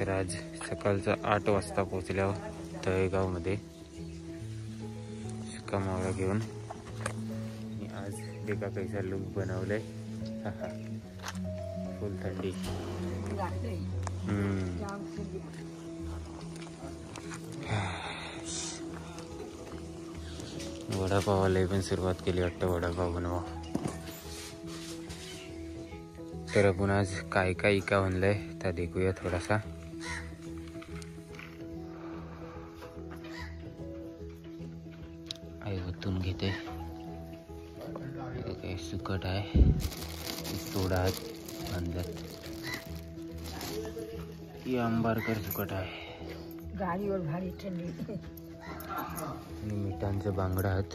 तर आज सकाळचं 8 वाजता पोहोचल्यावर तळेगावमध्ये सुका मावळा घेऊन आणि आज देखा कैसा लुक बनवलंय. फुल थंडी. वडापावाला पण सुरुवात केली वाटतं. वडापाव बनवा. तर आपण आज काय काय इका बनलंय तर देखूया थोडासा. आई ओतून घेते. काही सुकट आहे. सोडा अंदर ही आंबारकर सुकट आहे. गाडीवर भारी थंडी. आणि मिठांचं बांगडा आहेत.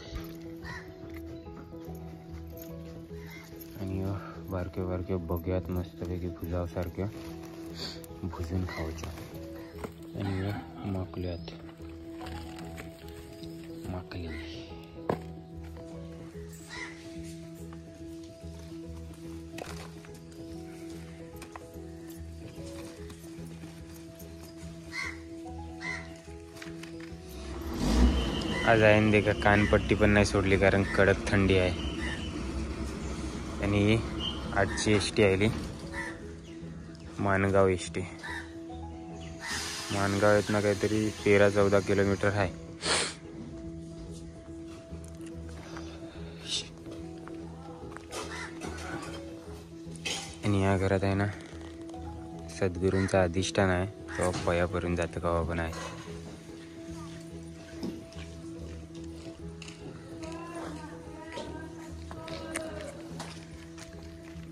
आणि बारके बारके बघ्यात मस्तपैकी फुलावसारख्या भुजून खायच्या. आणि माकल्यात माकली. आज आहे देखा कानपट्टी पण नाही सोडली कारण कडक थंडी आहे. आणि आजची एसटी आली माणगाव एसटी. माणगाव इथनं काहीतरी 13-14 किलोमीटर आहे. आणि या घरात आहे ना सद्गुरूंचा अधिष्ठान आहे. तो पयापर्यंत जातं कवा पण आहे.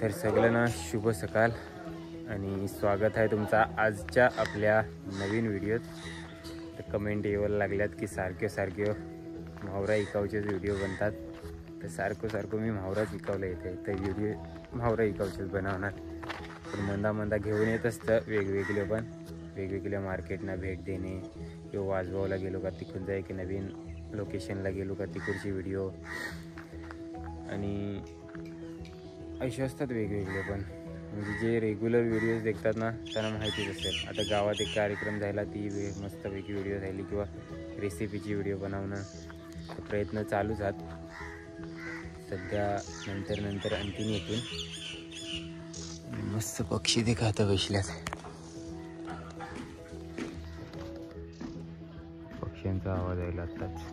तर सगळ्यांना शुभ सकाळ आणि स्वागत आहे तुमचा आजच्या आपल्या नवीन व्हिडिओत. तर कमेंट यायला लागल्यात की सारखे म्हावरा इकावचेच व्हिडिओ बनतात. तर सारखं मी म्हावराच इकावला येते. तर व्हिडिओ म्हावरा इकावचेच बनवणार. पण मंदा घेऊन येत असतं वेगवेगळ्या मार्केटना भेट देणे किंवा वाजवावला गेलो का तिकडून जाय की नवीन लोकेशनला गेलो का तिकडची व्हिडिओ आणि असे असतात वेगवेगळे. पण म्हणजे जे रेग्युलर व्हिडिओज देखतात ना त्यांना माहितीच असेल. आता गावात एक कार्यक्रम झाला ती मस्तपैकी व्हिडिओ झाली किंवा रेसिपीची व्हिडिओ बनवणं प्रयत्न चालूच आहेत. सध्या नंतर आणखीन येतील. मस्त पक्षी देखा बसल्यात. पक्ष्यांचा आवाज यायला आताच.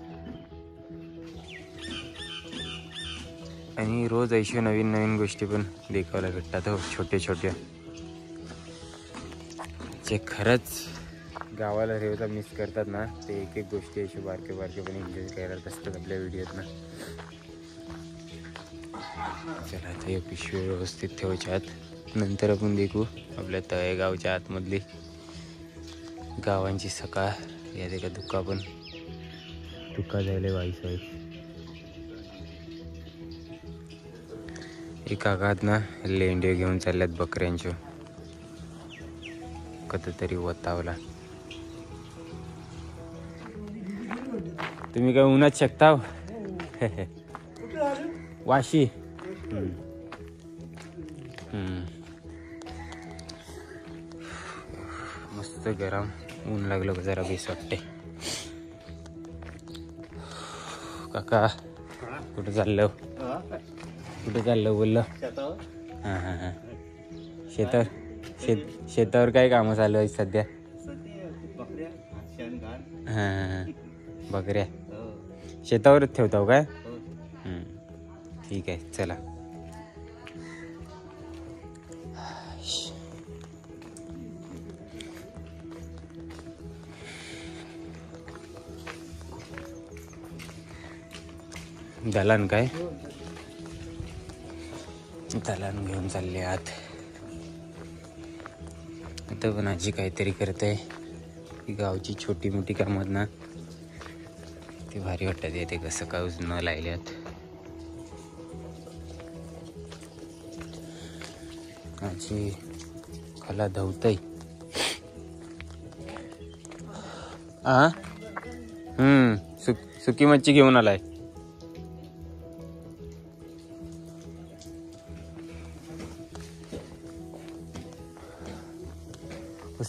आणि रोज ऐशी नवीन गोष्टी पण देखायला भेटतात हो. छोट्या जे खरंच गावाला रेवता मिस करतात ना ते एक गोष्टी अशी बारके पण एन्जॉय करत असतात आपल्या व्हिडिओत ना. चला ते पिशवी व्यवस्थित ठेवायच्या आत. नंतर आपण देखू आपल्या तळेगावच्या आतमधली गावांची सकाळ. या देखा धुका जायला वाईस आहे. एका कागात ना लेंडे घेऊन चालल्यात बकऱ्यांच्या कधीतरी वतावला. तुम्ही काय उन्हात शकता वाशी. मस्त गरम ऊन लागलं का जरा बेस वाटते. काका कुठं चाललं बोललं. हां शेतावर काय कामं चालू आहे सध्या. हां बकऱ्या शेतावरच ठेवताव काय. ठीक आहे चला. दलान काय दलान घेऊन चालले आत. आता पण आजी काहीतरी करते. गावची छोटी मोठी कामात ना ते भारी वाटतात. येते कसं काऊच न लायल्यात. आजी खाला धावतय. सुकी मच्छी घेऊन आलाय.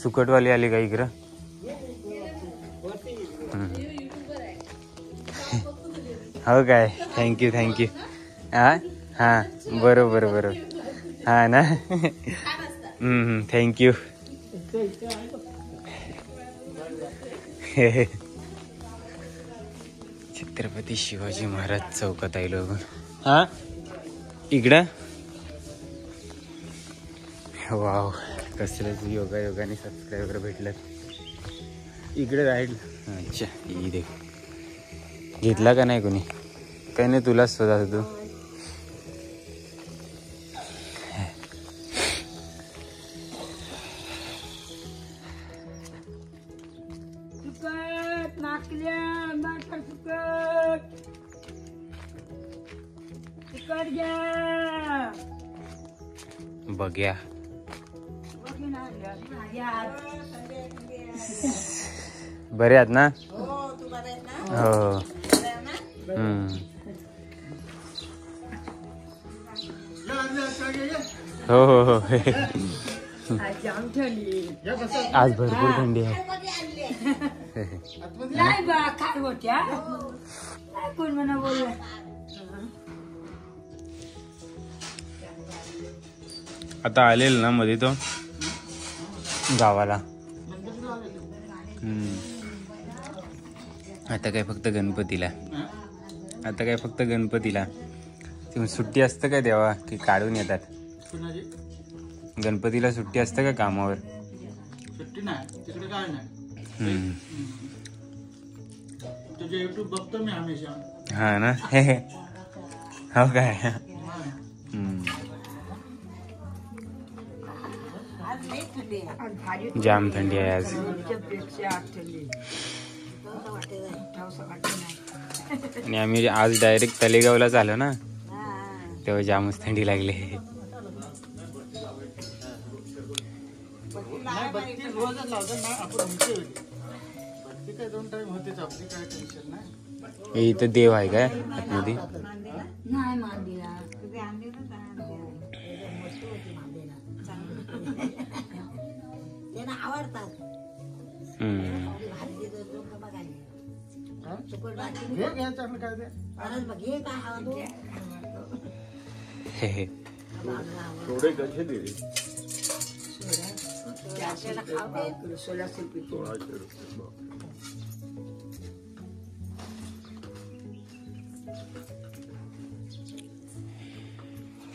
सुकटवाली आली का इकडं? हो काय, थँक्यू थँक्यू. हां हां बरोबर बरोबर. हां ना. थँक्यू. छत्रपती शिवाजी महाराज चौकात आहे लोक. हां इकडं वाव, कसलंच योगाने सबस्क्रायबर भेटलं. इकडे राहील. अच्छा ही देख, घेतला का नाही कोणी? काही नाही, तुलाच स्वतः तू. बघ्या बरे आहात ना? हो. हो हो हो. आज भरपूर थंडी आहे. आता आलेल ना मध्ये तो गावाला. आता काय फक्त गणपतीला. आता काय फक्त गणपतीला. सुट्टी असतं काय तेव्हा की काढून येतात? गणपतीला सुट्टी असतं का कामावर? सुट्टी नाही तिकडे, काय नाही. तुझे YouTube बघतो मी हमेशा. हा ना. हो काय. जाम थंडी आहे आज. आणि आम्ही आज डायरेक्ट तलेगावलाच आलो ना, तेव्हा जामच थंडी लागली. रोजच लावतात ना आपण. भक्ती काय 2 टाइम होतेच आपली, काय टेन्शन नाही. इथं देव आहे काय आतमध्ये? नाही मांडीला आवडतात.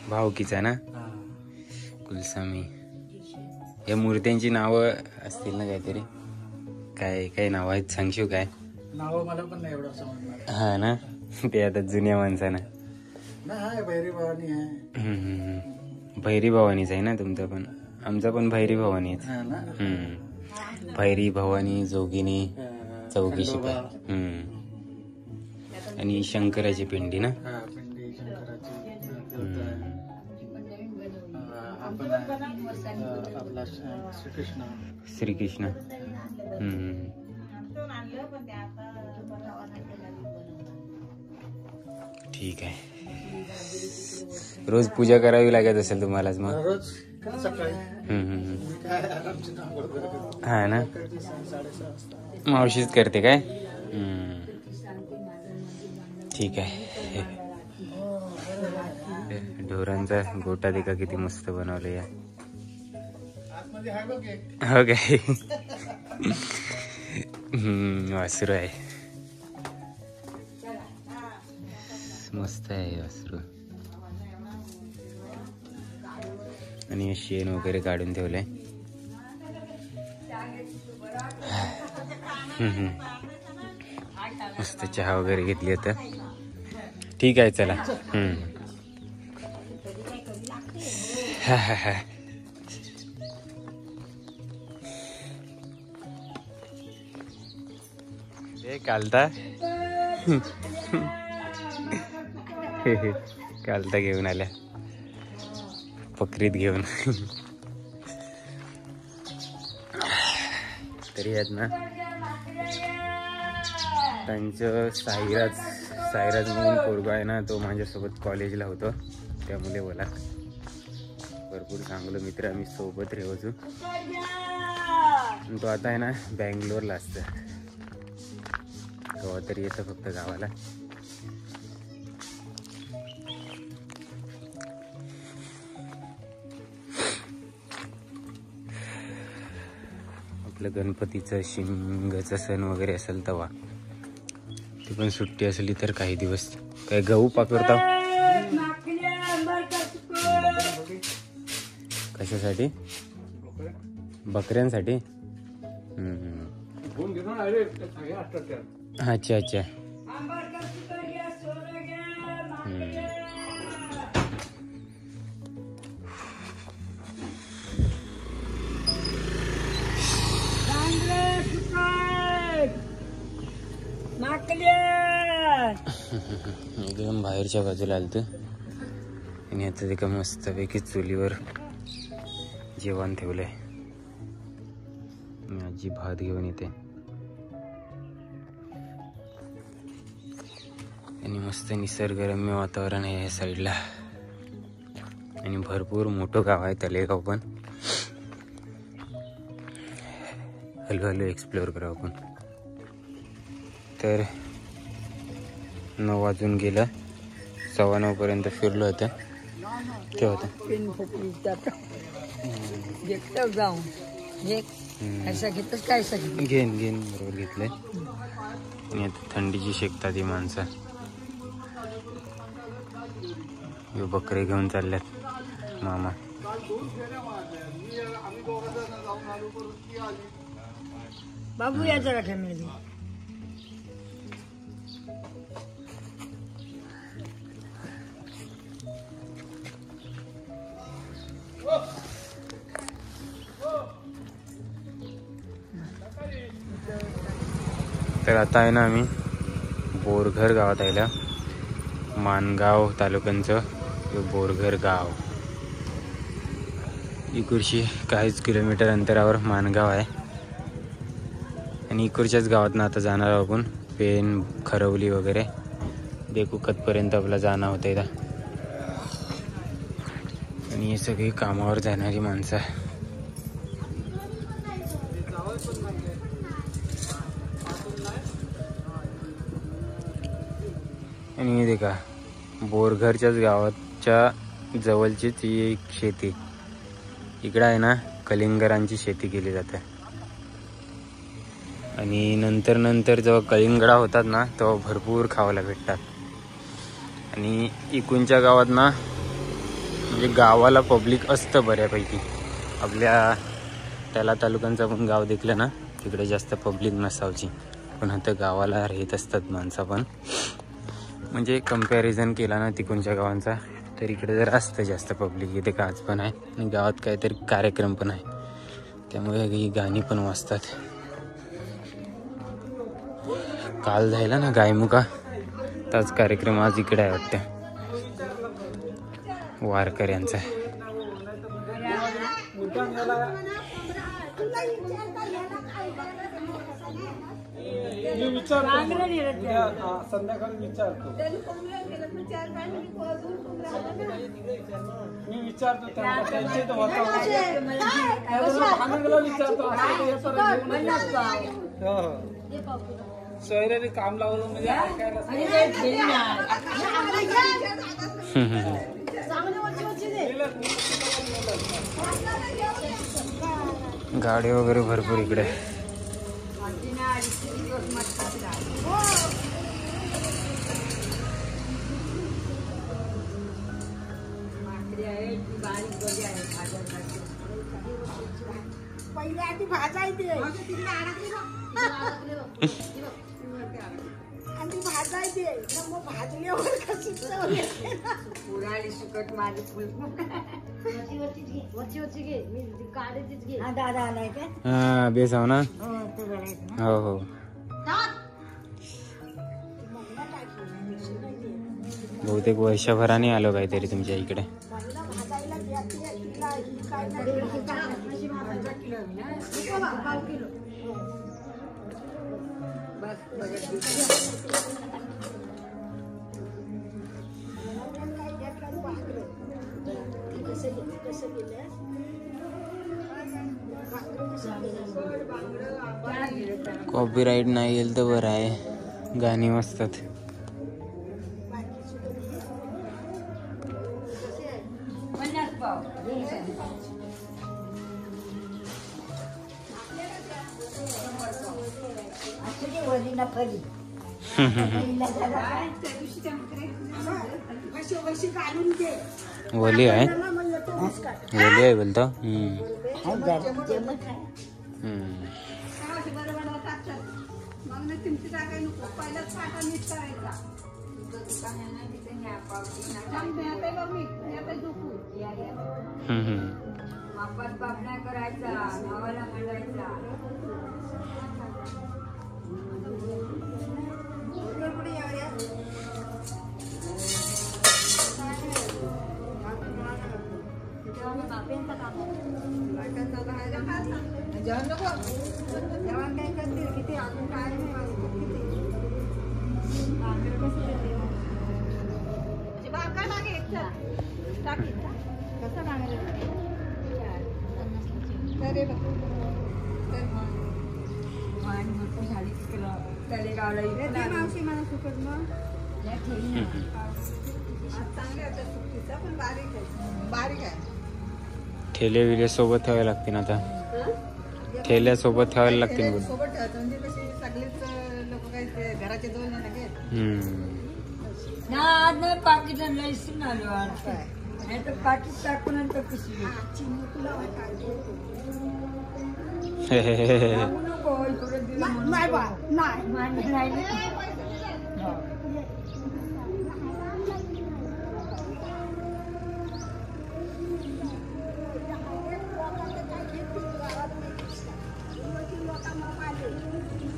भावकीचा ना कुलस्वामी. या मूर्त्यांची नावं असतील ना काहीतरी? काय काय नाव आहेत सांगशील काय? नाव मला पण नाही एवढं समजणार. हा ना, ते आता जुन्या माणसानं. नाही, भैरी भवानी आहे. भैरी भवानीच आहे ना तुमचं पण? आमचा पण भैरी भवानीच. भैरी भवानी, जोगिनी, चौकीशी पण. आणि शंकराची पिंडी ना. पिंडी शंकराची. आपला श्रीकृष्ण. श्रीकृष्ण. ठीक आहे. रोज पूजा करावी लागत असेल तुम्हालाच मग? रोज सकाळी. हा ना, मावशीच करते काय? ठीक आहे. ढोरांचा गोटा देखा किती मस्त बनवलं या. हो काय. वासरू आहे, मस्त आहे वासरू. आणि शेण वगैरे काढून ठेवलंय. मस्त चहा वगैरे घेतली आता. ठीक आहे चला. कालता कालता घेऊन आल्या बकरीत घेऊन. तरी आहेत ना त्यांचं साईराज म्हणून पोरगा आहे ना, तो माझ्यासोबत कॉलेजला होतो, त्यामुळे बोला भरपूर चांगलं मित्र आम्ही सोबत राहायचो. तो आता आहे ना बँगलोरला असतं. केव्हा तरी येतं फक्त गावाला. आपलं गणपतीचं शिमग्याचा सण वगैरे असेल तेव्हा, ती पण सुट्टी असली तर काही दिवस. काय गहू पाकवता कशासाठी? बकऱ्यांसाठी. अच्छा अच्छा. एकदम बाहेरच्या बाजूला आलतं आणि आता ते का मस्तपैकी चुलीवर जेवण ठेवलंय. मी आजी भात घेऊन येते आणि मस्त निसर्गरम्य वातावरण आहे या साईडला. आणि भरपूर मोठं गाव आहे तलेगाव पण. हळूहळू एक्सप्लोअर करावं आपण. तर 9 वाजून गेलं, 9:15 पर्यंत फिरलो होतं. ते होतं घेन बरोबर घेतलंय. आणि आता थंडीची शेकतात ही माणसं. बकरे घेऊन चालल्यात मामा. बाबू या जरा फॅमिली. तर आता आहे ना आम्ही बोरघर गावात आयला. माणगाव तालुक्यांचं बोरघर गाव. इकडची काहीच किलोमीटर अंतरावर माणगाव आहे. आणि इकडच्याच गावातनं आता जाणार आहोत आपण. पेन, खरवली वगैरे देकुकतपर्यंत आपला जाणं होतं इथं. आणि हे सगळी कामावर जाणारी माणसं. आणि हे का बोरघरच्याच गावाच्या जवळचीच ही एक शेती. इकडं आहे ना कलिंगरांची शेती केली जाते. आणि नंतर जेव्हा कलिंगडा होतात ना तेव्हा भरपूर खावायला भेटतात. आणि इकडच्या गावात ना म्हणजे गावाला पब्लिक असतं बऱ्यापैकी. आपल्या त्याला तालुक्यांचं पण गाव देखलं ना तिकडे जास्त पब्लिक नसावची, पण आता गावाला राहत असतात माणसं पण. म्हणजे कंपॅरिझन केला ना तिकडच्या गावांचा तर इकडे जर असतं जास्त पब्लिक. इथे काच पण आहे आणि गावात काहीतरी कार्यक्रम पण आहे, त्यामुळे ही गाणी पण वाजतात. काल झाला ना गायमुखा, त्याच कार्यक्रम आज इकडे आहे वाटतं वारकऱ्यांचा. संध्याकाळी विचारतो सोयऱ्याने काम लावलं म्हणजे गाडी वगैरे भरपूर इकडे. पहिले आधी भाजायचे आणि भाजायचे मग भाजल्यावर कशी पुराळी सुकट माझी फुल दादा आलाय का? हा बेस हो ना. हो हो बहुतेक वर्षभराने आलो काहीतरी तुमच्या इकडे. कॉपीराईट नाही येईल तर बरं आहे, गाणी वाजतात. वली आहे, वली आहे बोलतो. करायचा भावाला मांडायचा. जेवण नको, जेवण काय करतील किती अजून काय नाही मावशी मला सुकट मग चांगले होतं सुट्टीचा पण बारीक आहे, बारीक आहे. ठेले विले सोबत ठेवावे लागतील आता, ठेल्या सोबत ठेवायला लागतील. सोबत ठेवायचं म्हणजे कशी सगळेच लोक काही घराचे दोन जण घेत ना. पाकिट लयसून आलो नाही तर पाकिट टाकून नंतर कशी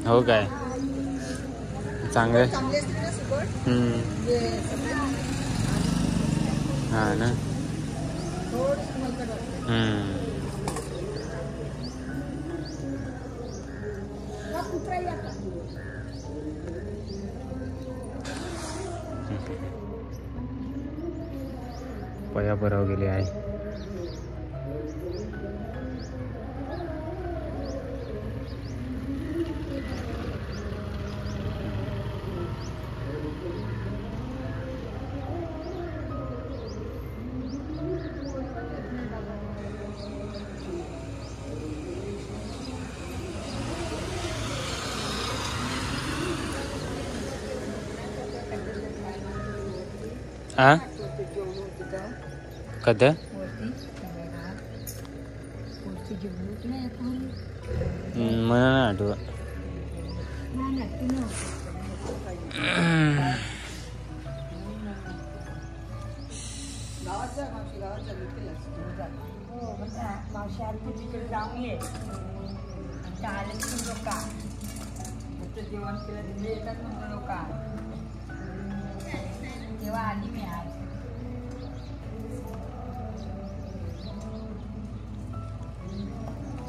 हो काय चांगलं. हा ना. पया भराव गेले आहे. आ कदा मला नाही आठवत. मावशी आली तिकडे जाऊन ये आले लोक जेवण केलं तिथे येतात म्हणून लोक तेव्हा आली मी आज.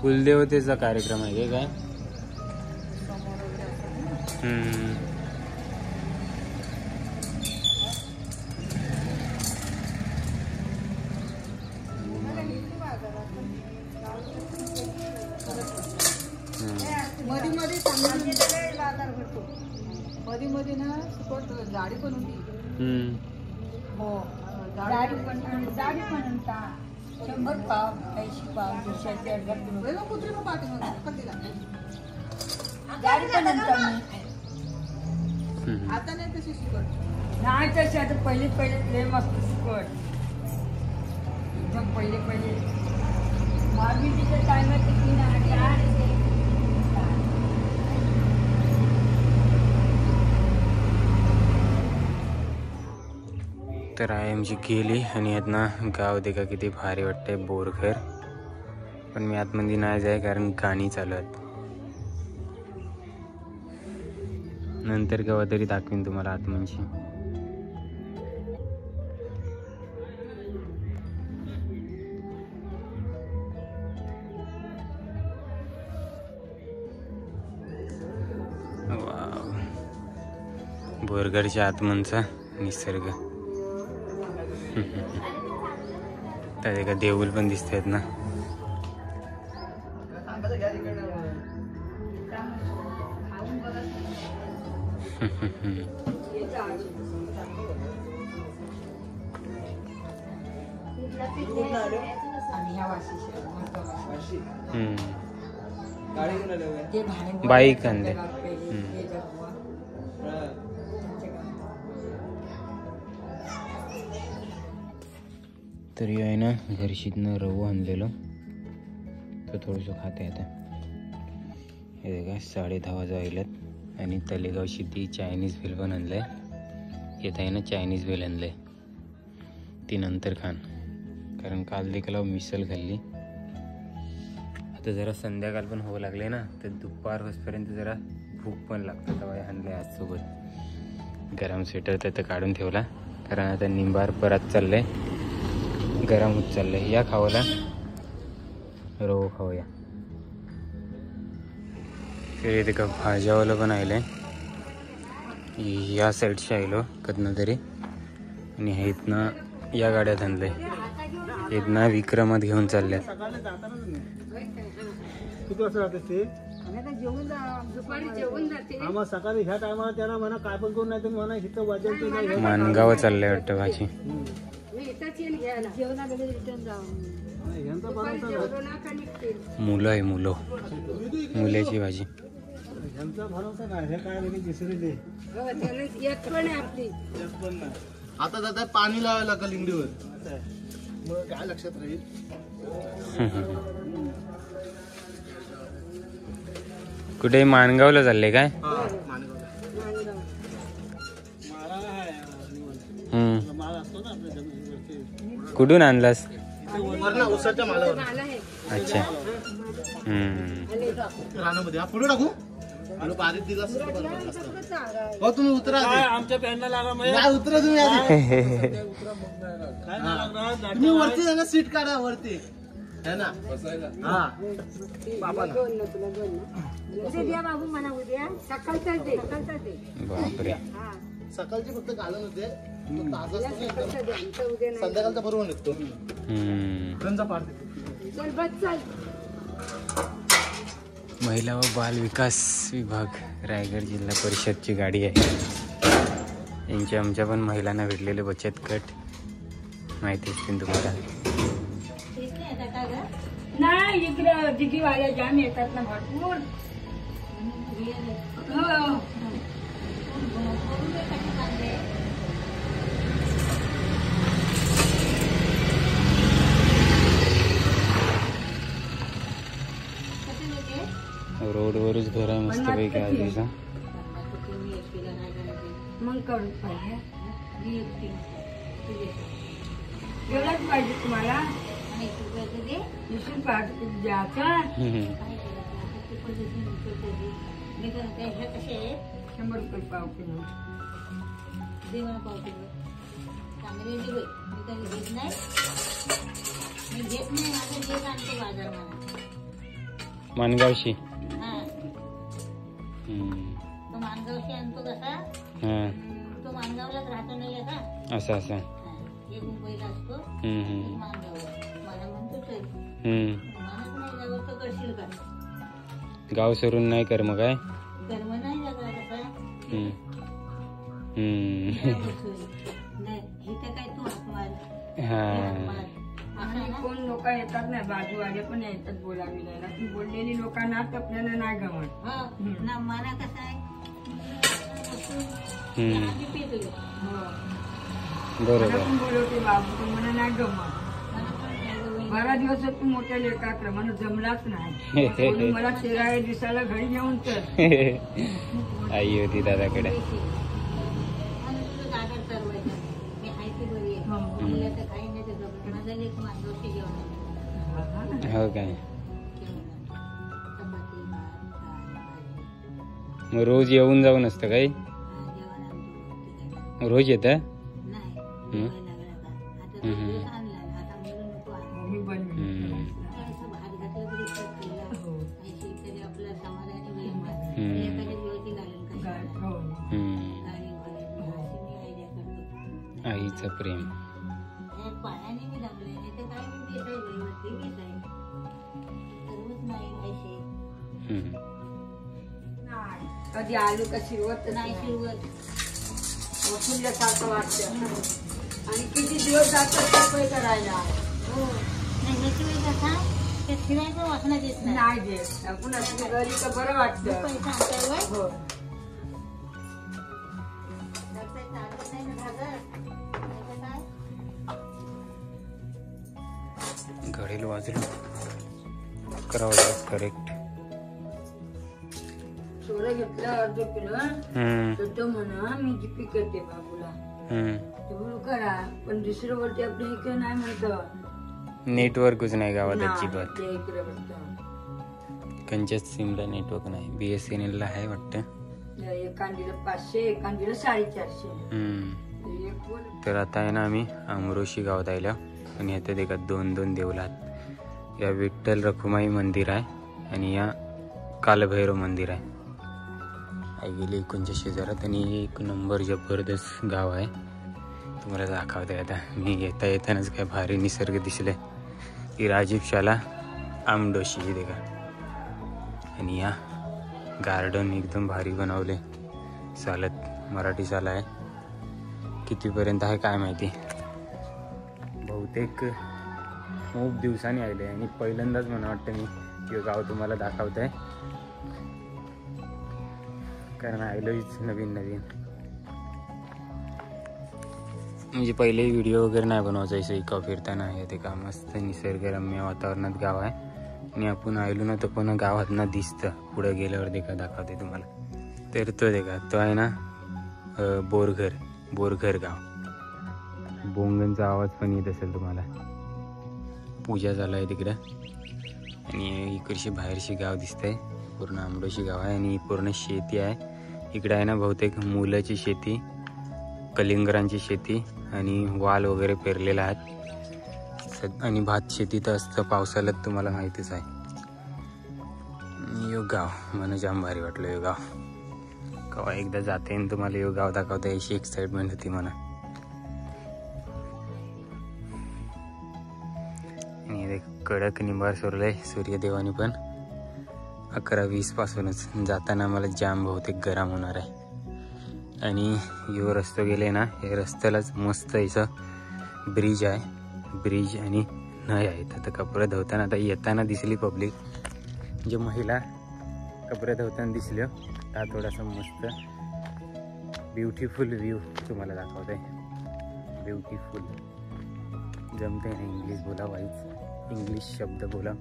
कुलदेवतेचा कार्यक्रम आहे काय? मध्ये मध्ये चांगला बाजार भरतो. मध्ये मध्ये ना सुकट जाडी पण होती. हो जाडी पण म्हणता 100 पाव 80 पाव 200 अर्धा कुत्री मग पाठीमागे जाडी पण म्हणता. आता नाही तशी सुकट नाही तशी. आता पहिले लय मस्त सुकट एकदम पहिले मामी तिच्या टायमात ती तर आहे आमची गेली आणि यातनं गाव देखा किती भारी वाटतंय बोरघर. पण मी आतमध्ये नाही जाय कारण गाणी चालू आहेत. नंतर केव्हा तरी दाखवीन तुम्हाला आतमध्ये. वाव बोरघरच्या आतमनचा निसर्ग. त्यात एका देऊळ पण दिसत आहेत ना. आणि ह्या बाईक आणले. तरी आहे ना घरशीतनं रवू आणलेलो तर थोडंसं खाते आता. हे बघा 10:30 वाजलेत आणि तलेगावशी ती चायनीज भेल पण आणलंय. येत आहे ना चायनीज भेल आणलंय ती नंतर खान, कारण काल देखील मिसल खाल्ली. आता जरा संध्याकाळ पण होऊ लागले ना तर दुपार होईपर्यंत जरा भूक पण लागतं. तेव्हा आणलंय आज सोबत. गरम स्वेटर तर काढून ठेवला कारण आता निंबार परत चाललंय, गरम होत चाललंय. या खावला रवू खाऊया. ते का भाज्यावालं पण आलं आहे. या साईडशी आलो कधनं तरी आणि हे इथनं या गाड्यात आणलं आहे. इथनं विक्रमात घेऊन चालल्या. किती वाजता राहते ते? दुपारी जेवण जाते. मग सकाळी ह्या टायमाला त्यांना म्हणा काय पण करून नाही तर म्हणा इथं वाजायचं नाही. मानगाव चाललंय वाटतं भाजी. मुलं आहे मुलं, मुलाची भाजी. ह्यांचा भरोसा नाही, हे काय लगेच विसरू दे. आता जाता पाणी लावायला लागलं लिंगडीवर, मग काय लक्षात राहील. कुठे मानगावला चालले काय? कुठून आणलास? उसाच्या मालावर. अच्छा. रानामध्ये पुढे टाकू बारीक दिला. हो तुम्ही उतरा, आमच्या पॅनला लागा. उतरा तुम्ही तुम्ही वरती जागा सीट काढा वरती है ना. हा बापरे सकाळची फक्त घालून होते, संध्याकाळचा बरोबर निघतो. महिला व बाल विकास विभाग रायगड जिल्हा परिषदची गाडी आहे. यांच्या आमच्या पण महिलांना भेटलेले बचत गट माहिती असतील तुम्हाला. नाही इकडं दिगीवाल्या जाम येतात ना भरपूर. रोडवरच घर आहे मस्त पैकी आधीचा. मग करू पाहिजे एवढंच पाहिजे तुम्हाला. द्यायचा 100 रुपये पाव किलो. पाव किलो चांगले दिवे मी कधी घेत नाही. मी घेत नाही, माझं घेत आणतो बाजार मला मानगावशी. हा तो मानगावशी आणतो कसा. तो मानगावलाच राहतो नाही का. असं असं एक मुंबईला असतो, मानगावला. मला म्हणतो चल, मनात नाही जावं तर करशील का. गाव सोडून नाही कर मग काय कर्म नाही लागला कसा. नाही इथं काय तू हात मार. आणि कोण लोक येतात ना बाजूवाले पण येतात बोलाविला. ती बोललेली लोकांना आपल्याला नाही गमत. ना मला कसं आहे बरोबर. पण बोलवते बाबू पण मला नाही गमत. 12 दिवसात तू मोठ्या लेखात मला जमलाच नाही. मला 13 दिवसाला घरी घेऊन तर आई होती दादाकडे. हो काय. मग रोज येऊन जाऊन असतं काही. रोज येत. आईचं प्रेम. पाण्याने मी लागले नाही तर काय मी बेसाय. कधी आलू का शिरवत नाही शिवत. वसुल्यासारखं वाटतं. आणि किती दिवस जातात सफाई करायला. हो नाही ह्याची वेळी कसा ते शिरायचं वासना देत नाही. नाही देत. आपण असं घरी तर बरं वाटतं. पैसा आणताय वय हो. जास्त चालत नाही ना भागर. नाही तर काय घडेल वाजलं 11 वाजता करेक्ट. सोडं घेतलं अर्ध किलो तर तो म्हणा मी जीपी करते बाबूला. ते म्हणू करा पण दुसरं वरती आपलं इकडे नाही म्हणतो. नेटवर्कच नाही गावात अजिबात. ते इकडे म्हणतो. कंच्याच सिमला नेटवर्क नाही. BSNL ला आहे वाटतं. एखादीला 500 एखादीला 450. तर आता आहे ना आम्ही अमरोशी गावात आलो आणि आता देखा 2 देवलात. या विठ्ठल रखुमाई मंदिर आहे आणि या कालभैरव मंदिर आहे. आई गेली इकडच्या शेजारात आणि एक नंबर जबरदस्त गाव आहे. तुम्हाला दाखवते आता. मी येतानाच काय भारी निसर्ग दिसले. ही राजीव शाला आमडोशी देखा आणि या गार्डन एकदम भारी बनवले. चालत मराठी शाळा आहे. कितीपर्यंत आहे काय माहिती. बहुतेक खूप दिवसांनी आले आणि पहिल्यांदाच मला वाटतं मी हे गाव तुम्हाला दाखवत आहे. कारण आलोच नवीन म्हणजे पहिले व्हिडिओ वगैरे नाही बनवायचं. असं इका फिरताना आहे ते का मस्त निसर्गरम्य वातावरणात गाव आहे. आणि आपण आलो ना तर पण गावात ना दिसतं. पुढं गेल्यावर देखा दाखवते तुम्हाला. तर तो देखा तो आहे ना बोरघर गाव. बोंगनचा आवाज पण येत असेल तुम्हाला. पूजा चालू आहे तिकडं आणि इकडची बाहेरशी गाव दिसतंय. पूर्ण आंबोशी गाव आहे आणि पूर्ण शेती आहे. इकडे आहे ना बहुतेक मुलाची शेती, कलिंगरांची शेती आणि वाल वगैरे पेरलेला आहेत. आणि भात शेती तर असतं पावसाळ्यात तुम्हाला माहितीच आहे. यो गाव मला जाम भारी वाटलं. यो गाव कवा एकदा जाते आणि तुम्हाला यो गाव दाखवता याची एक्साइटमेंट होती मला. आणि कडक निंबाळ सोडलंय सूर्यदेवानी पण. 11:20 पासूनच जाताना मला जाम बहुतेक गरम होणार आहे. आणि यो रस्तो गेले ना हे रस्त्यालाच मस्त असं ब्रिज आहे. ब्रिज आणि नय आहे. तर कपडे धुताना आता येताना दिसली पब्लिक. जे महिला कपडे धुताना दिसल्या हा थोडासा मस्त ब्युटिफुल व्ह्यू तुम्हाला दाखवत आहे. ब्युटिफुल जमते ना इंग्लिश बोला वाईच. इंग्लिश शब्द बोला.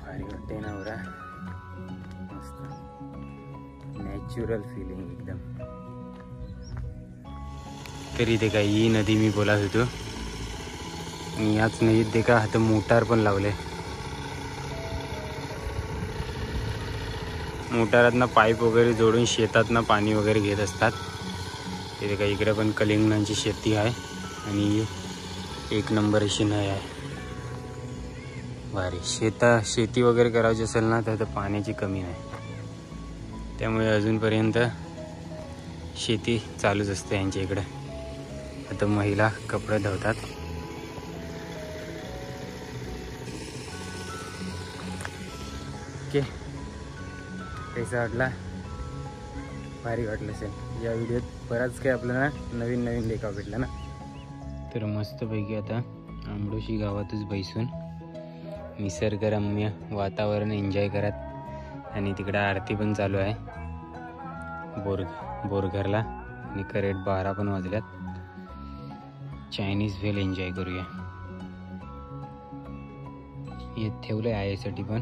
भारी वाटते ना बरा. मस्त नॅचरल फिलिंग एकदम. तरी ते काय ही नदी मी बोलत होतो. आणि याच नदीत ते का आता मोटार पण लावले. मोटारातनं पाईप वगैरे जोडून शेतातनं पाणी वगैरे घेत असतात. तिथे काही इकडे पण कलिंगडांची शेती आहे आणि एक नंबर अशी नय आहे. भारी. शेती वगैरे करायची असेल ना तर पाण्याची कमी नाही. त्यामुळे अजूनपर्यंत शेती चालूच असते यांच्या इकडे. आता महिला कपडे धुतात. ओके कैसा वाटला. भारी वाटलं असेल. या व्हिडिओत बराच काही आपल्याला नवीन लेखा भेटला ना. तर मस्तपैकी आता आंबोशी गावातच बैसून निसर्गरम्य वातावरण एन्जॉय करत आणि तिकडे आरती पण चालू आहे बोरघरला. आणि करेक्ट 12 पण वाजल्यात. चायनीज व्हेल एन्जॉय करूया. हे ठेवलं आहे आईसाठी पण.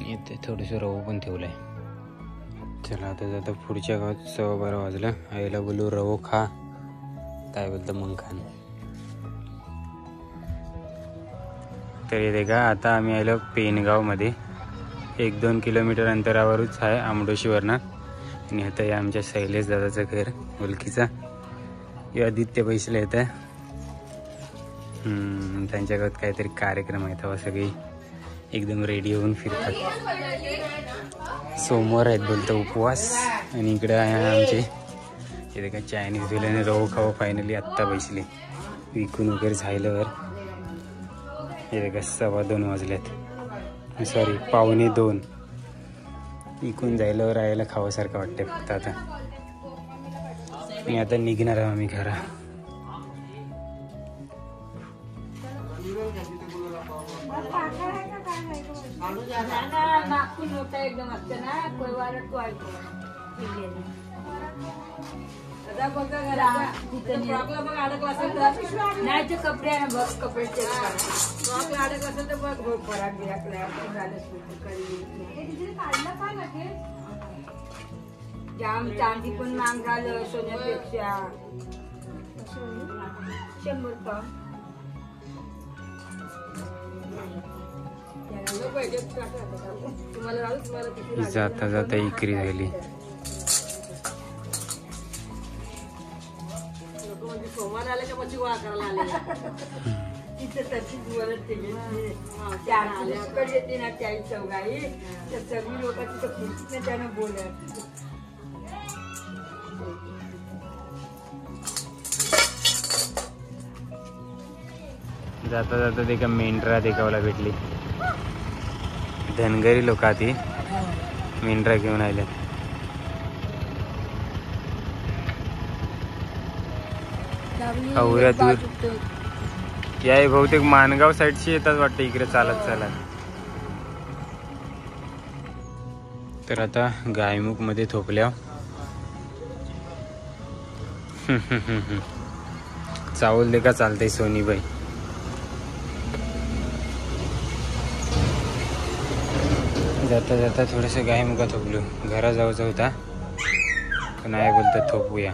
इथे थोडंसं रवं पण ठेवलं आहे. चला आता जाता पुढच्या गावात 12:15 वाजलं. आईला बोलू रवो खा. काय बोलतं मग खान. तर येते का आता आम्ही आलो पेनगावमध्ये. 1-2 किलोमीटर अंतरावरच आहे आंबोशीवरनं. आणि आता या आमच्या शैलेश दादाचं घर मुलकीचा. हे आदित्य बैसले येतं. त्यांच्या गावात काहीतरी कार्यक्रम आहे तेव्हा सगळी एकदम रेडी होऊन फिरतात. सोमवार आहेत बोलतो उपवास. आणि इकडे आहे आमचे इथे काय चायनीज दिलं आणि रवो खावं फायनली आत्ता बैसले. विकून वगैरे झाल्यावर इथे काय 2:15 वाजल्यात. सॉरी 1:45 इकून जायला राहायला खावासारखं वाटते फक्त आता. मी आता निघणार आहे आम्ही घरा. नागपूर मोठा एकदम असतं ना कोयवारच वाढतो. आता बघा घराला फ्रॉकला बघ अडकला असेल तर नाही ते कपडे आहे ना बघ कपडे फ्रॉकला अडकला असेल तर बघ बघ फराक बिराकला झालं जाम चांदी पण महाग झालं सोन्यापेक्षा. 100 पाव जाता जाता इकरी झाली. सोमवार आले का मच्छी गोळा करायला आले तिथे तशीच बोलत येते ना त्या चौघाई त्या सगळी लोक तिथं खुर्चीत त्यानं बोलत. जाता जाता ते का मेंढरा देखावला भेटली. धनगरी लोक ती मेंढरा घेऊन आले. दूर या बहुतेक मानगाव साईडची येतात वाटतं इकडे चालत चालत. तर आता गायमुख मध्ये थोपल्या चावल दे का चालतंय सोनीबाई. जाता जाता थोडंसं गायमुखात थोपलो. घरा जायचं होता पण नाही बोलतात थोपूया.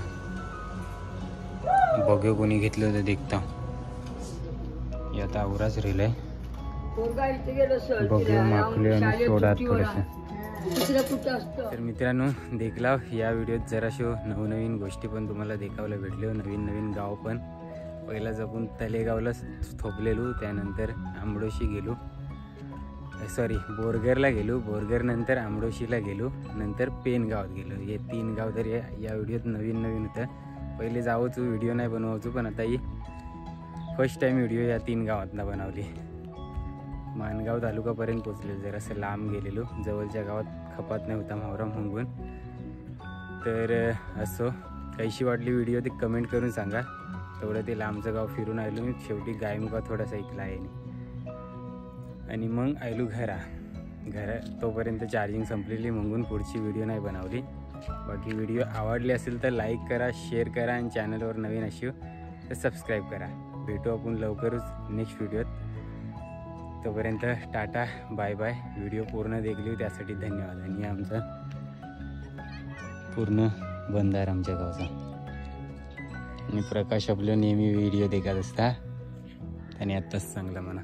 बघू कोणी घेतलं होतं देखता. आता आवराच रेलाय. बघू माखले आणि सोडा थोडंसं. तर मित्रांनो देखला या व्हिडिओत जराशो नवनवीन गोष्टी पण तुम्हाला देखावला भेटले. नवीन नवीन गाव पण. पहिला जपून तलेगावला थोपलेलो, त्यानंतर आंबडोशी गेलो, सॉरी बोरगरला गेलो, बोरगर नंतर आंबडोशीला गेलो, नंतर पेन गावात गेलो. हे 3 गाव तर या व्हिडिओत नवीन नवीन होतं. पहिले जावंचो व्हिडिओ नाही बनवायचो पण आता ही फर्स्ट टाईम व्हिडिओ या 3 गावातनं बनवली. मानगाव तालुकापर्यंत पोचलेलो. जरासं लांब गेलेलो, जवळच्या गावात खपात नाही होता मावरा म्हणून. तर असो कशी वाटली व्हिडिओ ते कमेंट करून सांगा. तेवढं ते लांबचं गाव फिरून आलो मी. शेवटी गायमुखा थोडासा ऐकला आहे आणि मग आयलो घरा. तोपर्यंत चार्जिंग संपलेली म्हणून पुढची व्हिडिओ नाही बनवली. बाकी व्हिडिओ आवडले असेल तर लाईक करा, शेअर करा आणि चॅनलवर नवीन असेल तर सबस्क्राईब करा. भेटू आपण लवकरच नेक्स्ट व्हिडिओत. तोपर्यंत टाटा बाय बाय. व्हिडिओ पूर्ण देखली त्यासाठी धन्यवाद. आणि आमचा पूर्ण बंदार आमच्या गावचा. आणि प्रकाश आपलं नेहमी व्हिडिओ देखत असता त्याने आत्ताच सांगलं मला.